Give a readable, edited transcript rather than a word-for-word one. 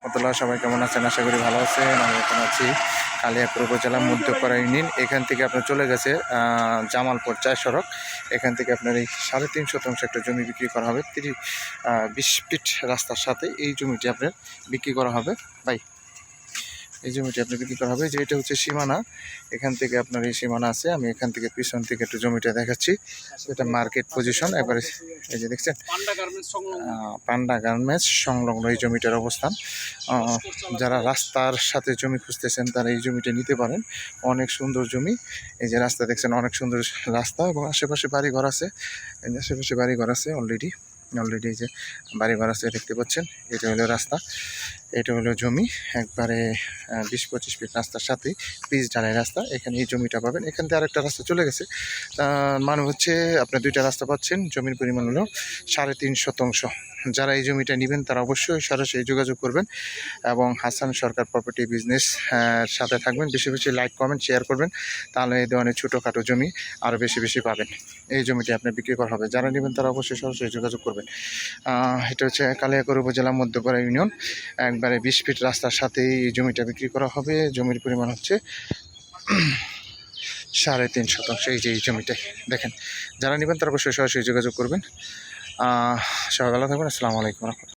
রহমতুল্লাহ। সবাই কেমন আছেন? আশা করি ভালো আছেন। আমি এখন আছি কালিয়াকৈর উপজেলা মধ্যপাড়া ইউনিয়ন। এখান থেকে আপনার চলে গেছে জামালপুর ৪ সড়ক। এখান থেকে আপনার এই ৩.৫ শতাংশ একটা জমি বিক্রি করা হবে ২০ ফিট রাস্তার সাথে। এই জমিটি আপনার বিক্রি করা হবে ভাই। এই জমিটি আপনি বিক্রি করা হবে, যে এটা হচ্ছে সীমানা। এখান থেকে আপনার এই সীমানা আছে। আমি এখান থেকে পিছন থেকে একটু জমিটা দেখাচ্ছি। এটা মার্কেট পজিশন। একবারে এই যে দেখছেন পান্ডা গার্মেন্টস সংলগ্ন এই জমিটার অবস্থান। যারা রাস্তার সাথে জমি খুঁজতেছেন তারা এই জমিটা নিতে পারেন। অনেক সুন্দর জমি। এই যে রাস্তা দেখছেন, অনেক সুন্দর রাস্তা এবং আশেপাশে বাড়িঘর আছে। এই যে আশেপাশে বাড়িঘর আছে অলরেডি এই যে বাড়িঘর আছে দেখতে পাচ্ছেন। এটা হলো রাস্তা, এটা হলো জমি। একবারে ২০-২৫ ফিট রাস্তার সাথেই পিচ ঢালাই রাস্তা। এখানে এই জমিটা পাবেন। এখান থেকে আরেকটা রাস্তা চলে গেছে, মানে হচ্ছে আপনার দুইটা রাস্তা পাচ্ছেন। জমির পরিমাণ হলো ৩.৫ শতাংশ। যারা এই জমিটা নেবেন তারা অবশ্যই সরাসরি যোগাযোগ করবেন এবং হাসান সরকার প্রপার্টি বিজনেস সাথে থাকবেন। বেশি বেশি লাইক কমেন্ট শেয়ার করবেন, তাহলে এই ধরনের ছোটোখাটো জমি আরও বেশি পাবেন। এই জমিটি আপনি বিক্রি করা হবে। যারা নেবেন তারা অবশ্যই সরাসরি যোগাযোগ করবেন। এটা হচ্ছে কালিয়াকৈর উপজেলা মধ্যপাড়া ইউনিয়ন। একবারে ২০ ফিট রাস্তার সাথেই এই জমিটা বিক্রি করা হবে। জমির পরিমাণ হচ্ছে ৩.৫ শতাংশ। এই যে এই জমিটাই দেখেন। যারা নেবেন তারা অবশ্যই সরাসরি যোগাযোগ করবেন। সবাই ভালো থাকবেন। আসসালামু আলাইকুম।